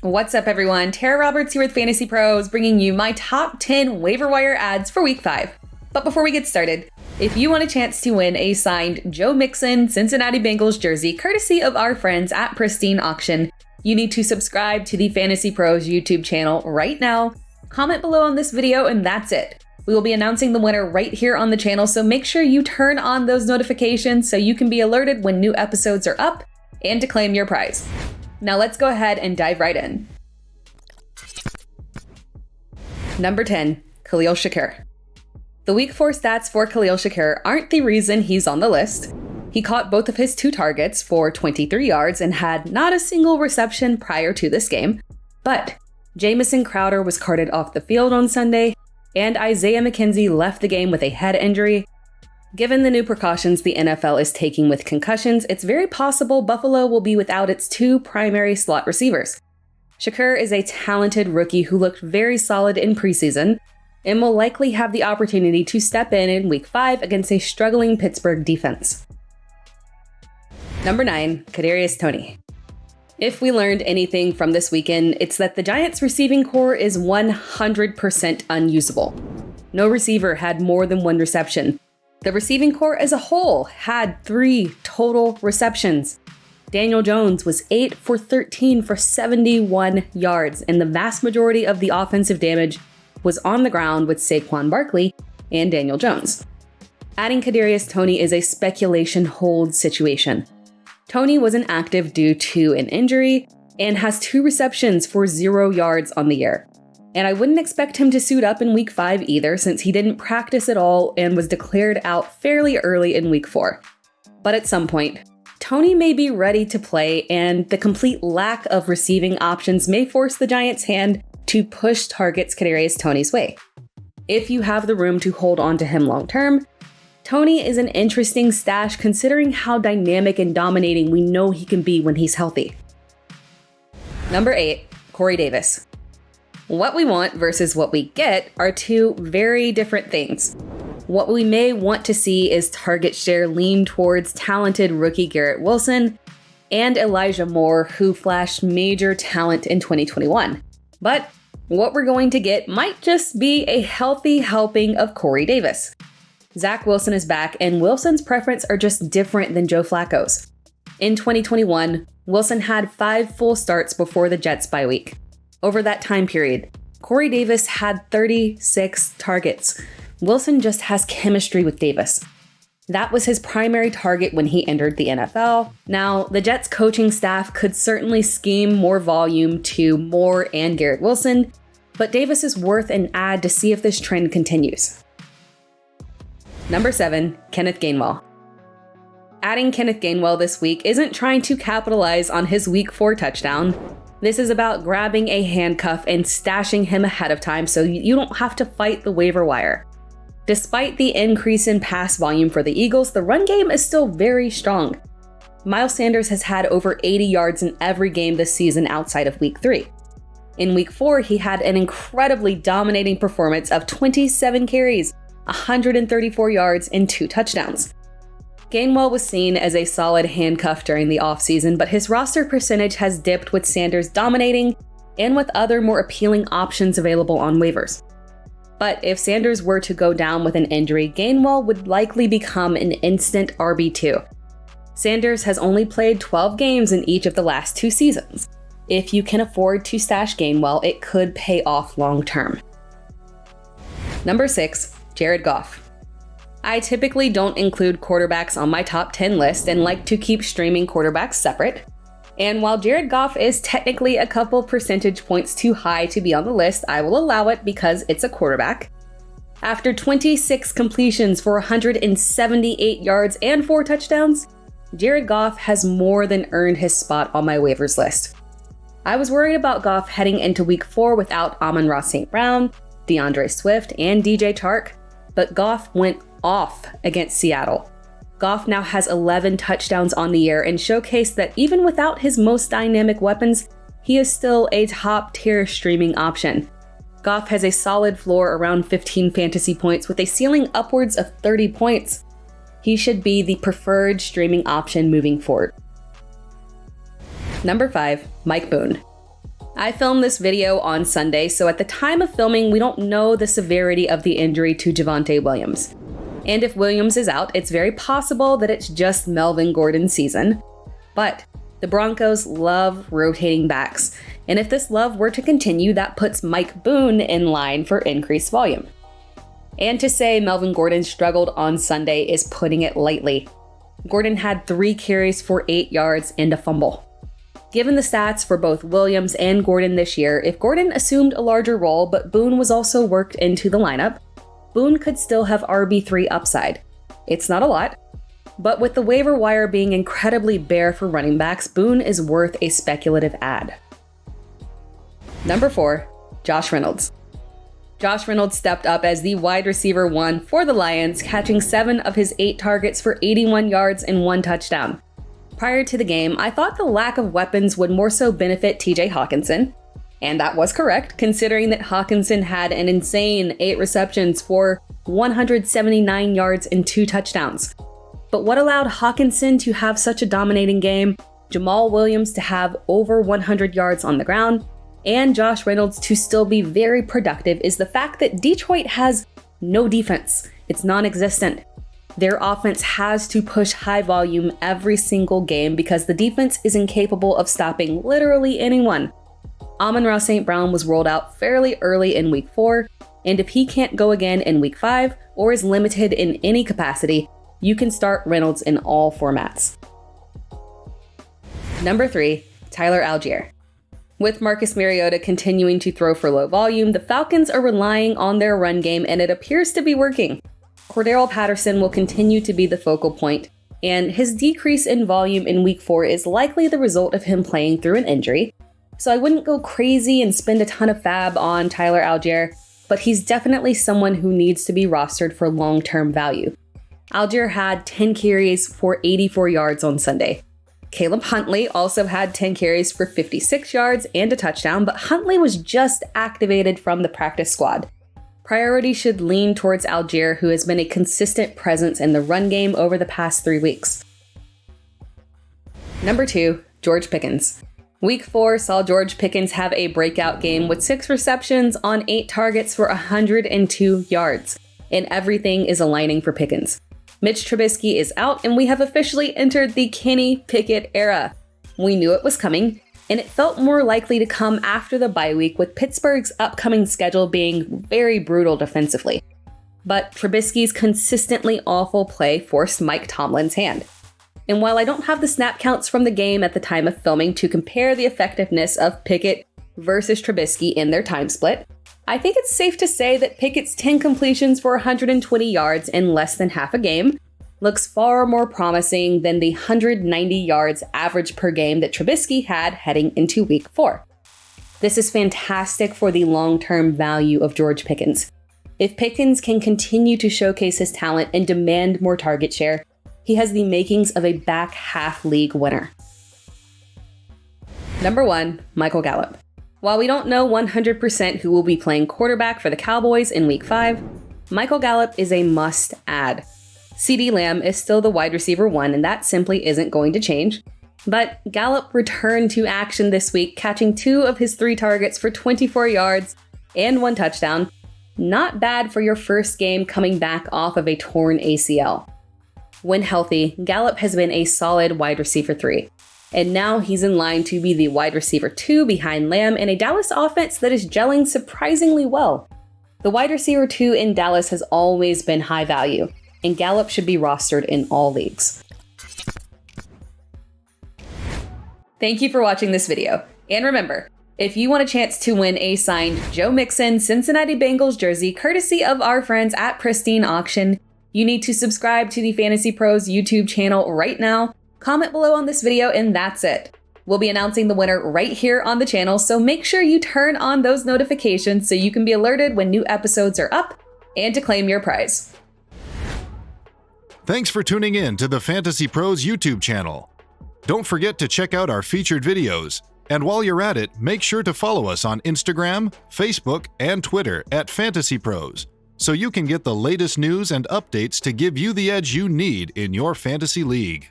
What's up, everyone? Tara Roberts here with Fantasy Pros, bringing you my top 10 waiver wire ads for week 5. But before we get started, if you want a chance to win a signed Joe Mixon Cincinnati Bengals jersey, courtesy of our friends at Pristine Auction, you need to subscribe to the Fantasy Pros YouTube channel right now, comment below on this video, and that's it. We will be announcing the winner right here on the channel, so make sure you turn on those notifications so you can be alerted when new episodes are up and to claim your prize. Now let's go ahead and dive right in. Number 10, Khalil Shakir. The week 4 stats for Khalil Shakir aren't the reason he's on the list. He caught both of his 2 targets for 23 yards and had not a single reception prior to this game. But Jamison Crowder was carted off the field on Sunday, and Isaiah McKenzie left the game with a head injury. Given the new precautions the NFL is taking with concussions, it's very possible Buffalo will be without its 2 primary slot receivers. Shakir is a talented rookie who looked very solid in preseason and will likely have the opportunity to step in week 5 against a struggling Pittsburgh defense. Number 9, Kadarius Tony. If we learned anything from this weekend, it's that the Giants' receiving core is 100% unusable. No receiver had more than 1 reception. The receiving core as a whole had 3 total receptions. Daniel Jones was 8 for 13 for 71 yards, and the vast majority of the offensive damage was on the ground with Saquon Barkley and Daniel Jones. Adding Kadarius Tony is a speculation hold situation. Tony was inactive due to an injury and has 2 receptions for 0 yards on the year. And I wouldn't expect him to suit up in week 5 either, since he didn't practice at all and was declared out fairly early in week 4. But at some point, Tony may be ready to play, and the complete lack of receiving options may force the Giants' hand to push targets Kadarius Tony's way. If you have the room to hold on to him long term, Tony is an interesting stash considering how dynamic and dominating we know he can be when he's healthy. Number 8, Corey Davis. What we want versus what we get are 2 very different things. What we may want to see is target share lean towards talented rookie Garrett Wilson and Elijah Moore, who flashed major talent in 2021. But what we're going to get might just be a healthy helping of Corey Davis. Zach Wilson is back, and Wilson's preference are just different than Joe Flacco's. In 2021, Wilson had 5 full starts before the Jets bye week. Over that time period, Corey Davis had 36 targets. Wilson just has chemistry with Davis. That was his primary target when he entered the NFL. Now, the Jets coaching staff could certainly scheme more volume to Moore and Garrett Wilson, but Davis is worth an ad to see if this trend continues. Number 7, Kenneth Gainwell. Adding Kenneth Gainwell this week isn't trying to capitalize on his week 4 touchdown. This is about grabbing a handcuff and stashing him ahead of time so you don't have to fight the waiver wire. Despite the increase in pass volume for the Eagles, the run game is still very strong. Miles Sanders has had over 80 yards in every game this season outside of week 3. In week 4, he had an incredibly dominating performance of 27 carries, 134 yards, and 2 touchdowns. Gainwell was seen as a solid handcuff during the offseason, but his roster percentage has dipped with Sanders dominating and with other more appealing options available on waivers. But if Sanders were to go down with an injury, Gainwell would likely become an instant RB2. Sanders has only played 12 games in each of the last 2 seasons. If you can afford to stash Gainwell, it could pay off long term. Number 6, Jared Goff. I typically don't include quarterbacks on my top 10 list and like to keep streaming quarterbacks separate. And while Jared Goff is technically a couple percentage points too high to be on the list, I will allow it because it's a quarterback. After 26 completions for 178 yards and 4 touchdowns, Jared Goff has more than earned his spot on my waivers list. I was worried about Goff heading into week 4 without Amon-Ra St. Brown, DeAndre Swift, and DJ Chark, but Goff went off against Seattle. Goff now has 11 touchdowns on the year and showcased that even without his most dynamic weapons, he is still a top-tier streaming option. Goff has a solid floor around 15 fantasy points with a ceiling upwards of 30 points. He should be the preferred streaming option moving forward. Number 5, Mike Boone. I filmed this video on Sunday, so at the time of filming, we don't know the severity of the injury to Javonte Williams. And if Williams is out, it's very possible that it's just Melvin Gordon's season. But the Broncos love rotating backs, and if this love were to continue, that puts Mike Boone in line for increased volume. And to say Melvin Gordon struggled on Sunday is putting it lightly. Gordon had 3 carries for 8 yards and a fumble. Given the stats for both Williams and Gordon this year, if Gordon assumed a larger role but Boone was also worked into the lineup, Boone could still have RB3 upside. It's not a lot, but with the waiver wire being incredibly bare for running backs, Boone is worth a speculative add. Number 4, Josh Reynolds. Josh Reynolds stepped up as the wide receiver 1 for the Lions, catching 7 of his 8 targets for 81 yards and 1 touchdown. Prior to the game, I thought the lack of weapons would more so benefit TJ Hawkinson, and that was correct, considering that Hawkinson had an insane 8 receptions for 179 yards and 2 touchdowns. But what allowed Hawkinson to have such a dominating game, Jamal Williams to have over 100 yards on the ground, and Josh Reynolds to still be very productive is the fact that Detroit has no defense. It's non-existent. Their offense has to push high volume every single game because the defense is incapable of stopping literally anyone. Amon-Ra St. Brown was rolled out fairly early in week 4, and if he can't go again in week 5 or is limited in any capacity, you can start Reynolds in all formats. Number 3, Tyler Algier. With Marcus Mariota continuing to throw for low volume, the Falcons are relying on their run game and it appears to be working. Cordarrelle Patterson will continue to be the focal point, and his decrease in volume in week 4 is likely the result of him playing through an injury. So I wouldn't go crazy and spend a ton of fab on Tyler Algier, but he's definitely someone who needs to be rostered for long-term value. Alger had 10 carries for 84 yards on Sunday. Caleb Huntley also had 10 carries for 56 yards and a touchdown, but Huntley was just activated from the practice squad. Priority should lean towards Alger, who has been a consistent presence in the run game over the past 3 weeks. Number 2, George Pickens. Week 4 saw George Pickens have a breakout game with 6 receptions on 8 targets for 102 yards, and everything is aligning for Pickens. Mitch Trubisky is out, and we have officially entered the Kenny Pickett era. We knew it was coming, and it felt more likely to come after the bye week, with Pittsburgh's upcoming schedule being very brutal defensively. But Trubisky's consistently awful play forced Mike Tomlin's hand. And while I don't have the snap counts from the game at the time of filming to compare the effectiveness of Pickett versus Trubisky in their time split, I think it's safe to say that Pickett's 10 completions for 120 yards in less than half a game looks far more promising than the 190 yards average per game that Trubisky had heading into week 4. This is fantastic for the long-term value of George Pickens. If Pickens can continue to showcase his talent and demand more target share, he has the makings of a back half league winner. Number 1, Michael Gallup. While we don't know 100% who will be playing quarterback for the Cowboys in week 5, Michael Gallup is a must-add. CeeDee Lamb is still the wide receiver 1, and that simply isn't going to change. But Gallup returned to action this week, catching 2 of his 3 targets for 24 yards and 1 touchdown. Not bad for your first game coming back off of a torn ACL. When healthy, Gallup has been a solid wide receiver 3. And now he's in line to be the wide receiver 2 behind Lamb in a Dallas offense that is gelling surprisingly well. The wide receiver 2 in Dallas has always been high value, and Gallup should be rostered in all leagues. Thank you for watching this video. And remember, if you want a chance to win a signed Joe Mixon Cincinnati Bengals jersey courtesy of our friends at Pristine Auction, you need to subscribe to the FantasyPros YouTube channel right now, comment below on this video, and that's it. We'll be announcing the winner right here on the channel, so make sure you turn on those notifications so you can be alerted when new episodes are up and to claim your prize. Thanks for tuning in to the FantasyPros YouTube channel. Don't forget to check out our featured videos. And while you're at it, make sure to follow us on Instagram, Facebook, and Twitter at FantasyPros, so you can get the latest news and updates to give you the edge you need in your fantasy league.